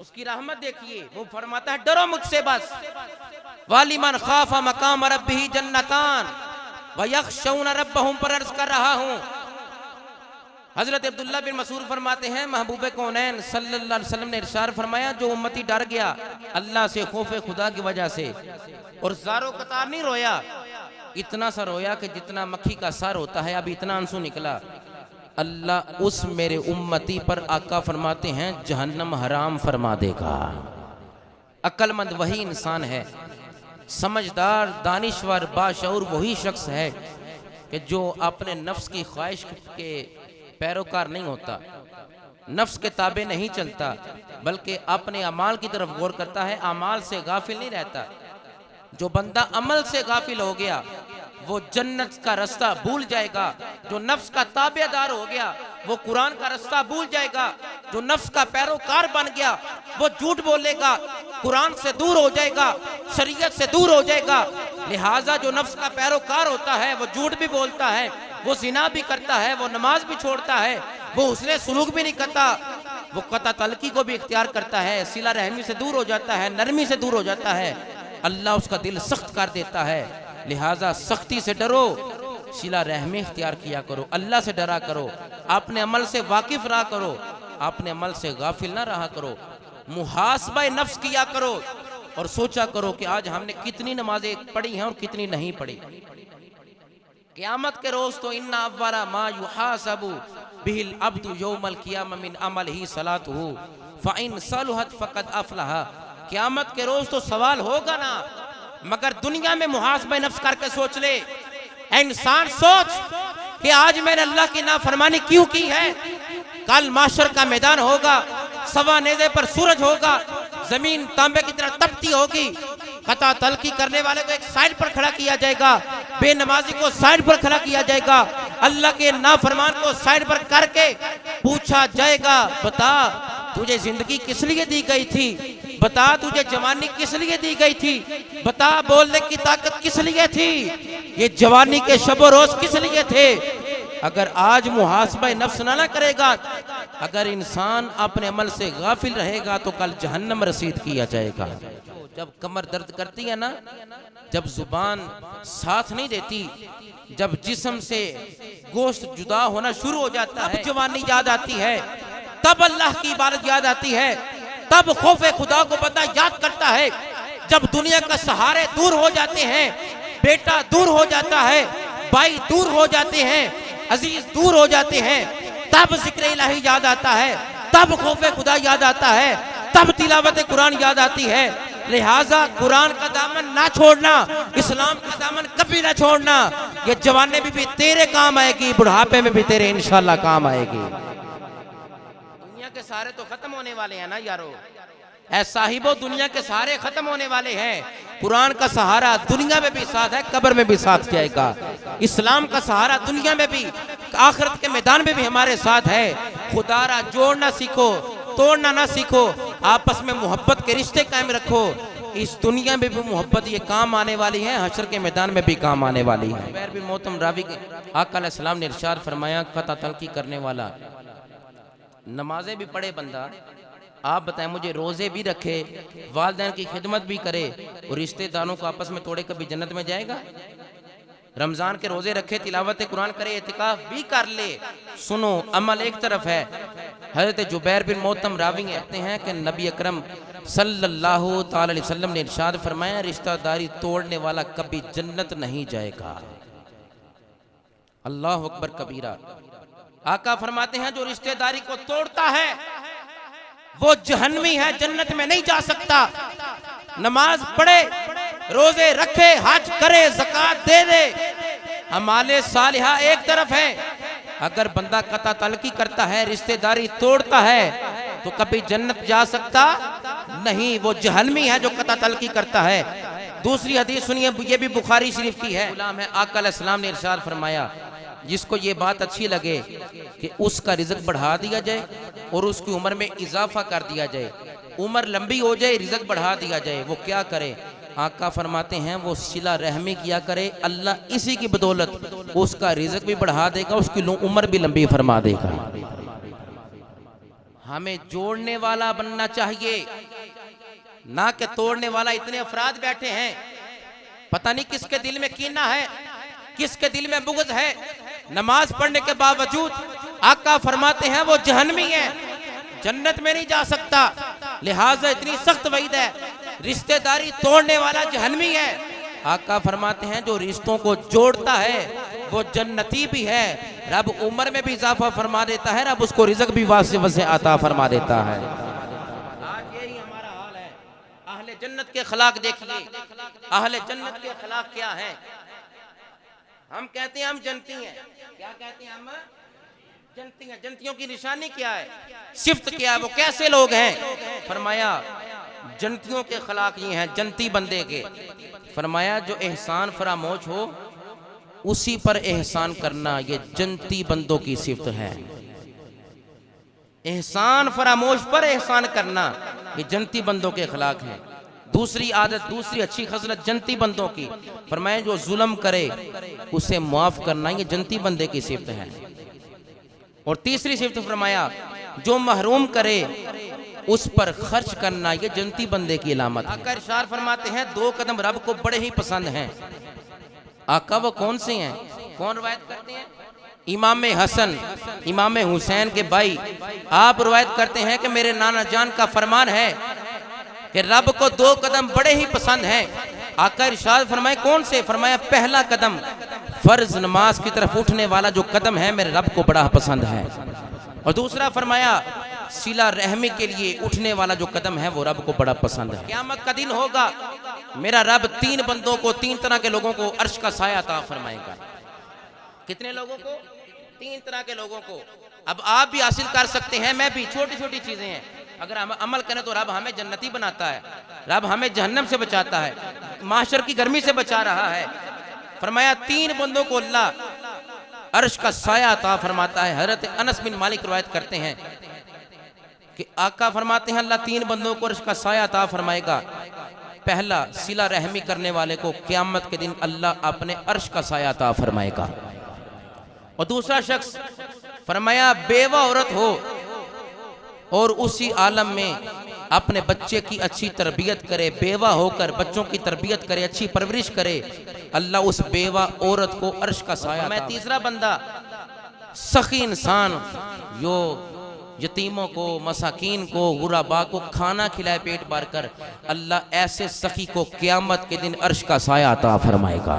उसकी रहमत देखिए, वो फरमाता है डरो मुझसे बस। वालिमन खाफा मकाम रब्बिही जन्नतान व यख्शौन रब्बहुम पर अर्ज कर रहा हूँ। हजरत अब्दुल्ला बिन मसूद फरमाते हैं महबूबे कौनैन सल्लल्लाहु अलैहि वसल्लम ने इरशाद फरमाया, जो उम्मती डर गया अल्लाह से खौफे खुदा की वजह से और ज़ारो कतार नहीं रोया, इतना सा रोया कि जितना मक्खी का सर होता है, अभी इतना आंसू निकला, अल्लाह उस मेरे उम्मती पर आका फरमाते हैं जहन्नम हराम फरमा देगा। अक्लमंद वही इंसान है, समझदार दानिश्वर बाशऊर वही शख्स है कि जो अपने नफ्स की ख्वाहिश के पैरोकार नहीं होता, नफ्स के ताबे नहीं चलता, बल्कि अपने अमाल की तरफ गौर करता है, अमाल से गाफिल नहीं रहता। जो बंदा अमल से गाफिल हो गया वो जन्नत का रास्ता भूल जाएगा। जो नफ्स का ताबेदार हो गया वो कुरान का रास्ता भूल जाएगा। जो नफ्स का पैरोकार बन गया वो झूठ बोलेगा, कुरान से दूर हो जाएगा, शरीयत से दूर हो जाएगा। लिहाजा जो नफ्स का पैरोकार होता है वो झूठ भी बोलता है, वो जिना भी करता है, वो नमाज भी छोड़ता है, वो उसने सुलूक भी नहीं करता, वो कता तलकी को भी इख्तियार करता है, सिला रहमी से दूर हो जाता है, नरमी से दूर हो जाता है, अल्लाह उसका दिल सख्त कर देता है। लिहाजा सख्ती से डरो, सिला रहमी इख्तियार किया करो, अल्लाह से डरा करो, अपने अमल से वाकिफ रहा करो, अपने अमल से गाफिल ना रहा करो, मुहासबा नफ्स किया करो और सोचा करो कि आज हमने कितनी नमाजें पढ़ी हैं और कितनी नहीं पढ़ी। क़यामत के रोज तो इन्ना अव्वला मा युहासबु बिहिल अब्दु यौमल क़ियामा मिन अमलिही सलातुहु फ़इन सलुहत फ़क़द अफ़लहा। क़यामत के रोज तो सवाल होगा ना, मगर दुनिया में मुहासबा नफ्स करके सोच ले। इंसान सोच कि आज मैंने अल्लाह की नाफरमानी क्यों की है। कल माशर का मैदान होगा, सवा नेज़े पर सूरज होगा, जमीन तांबे की तरह तपती होगी, कता तलकी करने वाले को एक साइड पर खड़ा किया जाएगा, बेनमाजी को साइड पर खड़ा किया जाएगा, अल्लाह के नाफरमान को साइड पर करके पूछा जाएगा, बता तुझे जिंदगी किस लिए दी गई थी, बता तुझे जवानी किस लिए दी गई थी, बता बोलने की ताकत किस लिए थी, ये जवानी के शबो रोज किस लिए थे। अगर आज मुहासबा नफ्स ना करेगा, अगर इंसान अपने अमल से गाफिल रहेगा तो कल जहन्नम रसीद किया जाएगा। जब कमर दर्द करती है ना, जब जुबान साथ नहीं देती, जब जिस्म से गोश्त जुदा होना शुरू हो जाता है, जवानी याद आती है, तब अल्लाह की इबादत याद आती है, तब खौफे खुदा को बंदा याद करता है। जब दुनिया का सहारे दूर हो जाते हैं, बेटा दूर हो जाता है, भाई दूर हो जाते हैं, अजीज दूर हो जाते हैं, तब जिक्र इलाही याद आता है, तब खौफे खुदा याद आता है, तब तिलावत कुरान याद आती है। लिहाजा कुरान का दामन ना छोड़ना, इस्लाम का दामन कभी ना छोड़ना। ये जवानी में भी तेरे काम आएगी, बुढ़ापे में भी तेरे इंशाल्लाह काम आएगी। दुनिया के सहारे तो खत्म होने वाले हैं ना यारो, ऐ साहिबो, दुनिया के सहारे खत्म होने वाले हैं। कुरान का सहारा दुनिया में भी साथ है, कब्र में भी साथ जाएगा। इस्लाम का सहारा दुनिया में भी, आखिरत के मैदान में भी हमारे साथ है। खुदारा जोड़ना सीखो, तोड़ना ना सीखो, आपस में मोहब्बत के रिश्ते कायम रखो। इस दुनिया में भी मोहब्बत ये काम आने वाली है, हशर के मैदान में भी काम आने वाली है। जुबैर बिन मोतम रावी आका अलैहिस्सलाम ने इरशाद फरमाया, कता तलकी करने वाला, नमाजें भी पढ़े बंदा, आप बताएं मुझे, रोजे भी रखे, वालिदैन की खिदमत भी करे और रिश्तेदारों को आपस में तोड़े, कभी जन्नत में जाएगा? रमजान के रोजे रखे, तिलावत कुरान करे, इतिकाफ भी कर ले, सुनो अमल एक तरफ है। हजरत जुबैर बिन मोतम रावी कहते हैं कि नबी अकरम सल्लल्लाहु ताला अलैहि वसल्लम ने इरशाद फरमाया, रिश्तेदारी तोड़ने वाला कभी जन्नत नहीं जाएगा। अल्लाह अकबर कबीरा। आका फरमाते हैं जो रिश्तेदारी को तोड़ता है वो जहन्नमी है, जन्नत में नहीं जा सकता। नमाज पढ़े, रोजे रखे, हज करे, ज़कात दे दे, अमाले सालिहा एक तरफ है। अगर बंदा कता तलकी करता है, रिश्तेदारी तोड़ता है, तो कभी जन्नत जा सकता नहीं, वो जहन्नमी है जो कता तलकी करता है। दूसरी हदीस सुनिए, ये भी बुखारी शरीफ की है। गुलाम है, आका अलैहिस्सलाम ने इरशाद फरमाया, जिसको ये बात अच्छी लगे कि उसका रिज़्क़ बढ़ा दिया जाए और उसकी उम्र में इजाफा कर दिया जाए, उम्र लंबी हो जाए, रिज़्क़ बढ़ा दिया जाए, वो क्या करे? आका फरमाते हैं वो सिला रहमी किया करे, अल्लाह इसी की बदौलत उसका रिज़्क़ भी बढ़ा देगा, उसकी उम्र भी लंबी फरमा देगा। हमें जोड़ने वाला बनना चाहिए, ना कि तोड़ने वाला। इतने अफराद बैठे हैं, पता नहीं किसके दिल में कीना है, किसके दिल में बुग़्ज़ है। नमाज पढ़ने के बावजूद आका फरमाते हैं वो जहन्नमी है, जन्नत में नहीं जा सकता। लिहाजा इतनी सख्त वईद है, रिश्तेदारी तोड़ने वाला जहन्नमी है। आका फरमाते हैं जो रिश्तों को जोड़ता है वो जन्नती भी है। रब उम्र में भी इजाफा फरमा देता है, रब उसको रिज़्क़ भी वासे वसे अता फरमा देता है। आज यही हमारा हाल है। अहले जन्नत के अखलाक देखिए, अहले जन्नत के अखलाक क्या है। हम कहते हैं हम जन्नती हैं, क्या कहते हैं हम जन्नती हैं। जन्नतियों की निशानी क्या है, सिफ्त क्या है, वो कैसे लोग हैं। फरमाया जन्नतियों के अखलाक ये हैं, जन्नती बंदे के। फरमाया जो एहसान फरामोश हो उसी पर एहसान करना, ये जन्नती बंदों की सिफ्त है। एहसान फरामोश पर एहसान करना, ये जन्नती बंदों के अखलाक हैं। दूसरी आदत, दूसरी अच्छी खसलत जन्नती बंदों की, फरमाया जो जुल्म करे उसे मुआफ करना, ये जन्नती बंदे की सिफ्त है। और तीसरी सिफ्त फरमाया जो महरूम करे उस पर खर्च करना, ये जन्नती बंदे की अलामत है। आका इरशाद फरमाते हैं दो कदम रब को बड़े ही पसंद हैं। आका वो कौन से हैं, कौन रवायत करते हैं। इमाम हसन इमाम हुसैन के भाई आप रवायत करते हैं कि मेरे नाना जान का फरमान है कि रब को दो कदम बड़े ही पसंद हैं। आका इरशाद फरमाए कौन से। फरमाया पहला कदम फर्ज नमाज की तरफ उठने वाला जो कदम है मेरे रब को बड़ा पसंद है। और दूसरा फरमाया सिला रहमी के लिए उठने वाला जो कदम है वो रब को बड़ा पसंद है। क़यामत का दिन होगा, मेरा रब तीन बंदों को, तीन तरह के लोगों को अर्श का साया अता फरमाएगा। कितने लोगों को, तीन तरह के लोगों को। अब आप भी हासिल कर सकते हैं, मैं भी। छोटी छोटी चीजें हैं, अगर हम अमल करें तो रब हमें जन्नती बनाता है, रब हमें जहन्नम से बचाता है, माशर की गर्मी से बचा रहा है। फरमाया तीन बंदों को अल्लाह अर्श का साया अता फरमाता है। हजरत अनस बिन मालिक रवायत करते हैं कि आका फरमाते हैं अल्लाह तीन बंदों को अर्श का साया अता फरमाएगा। पहला सिला रहमी करने वाले को क़यामत के दिन अल्लाह अपने अर्श का साया अता फरमाएगा। और दूसरा शख्स फरमाया बेवा औरत हो और उसी आलम में अपने बच्चे की अच्छी तरबियत करे, बेवा होकर बच्चों की तरबियत करे, अच्छी परवरिश करे, अल्लाह उस बेवा औरत को अर्श का साया। मैं तीसरा बंदा सखी इंसान जो यतीमों को, मसाकीन को, गुराबा को खाना खिलाए पेट भर कर, अल्लाह ऐसे सखी को क़यामत के दिन अर्श का साया अता फरमाएगा।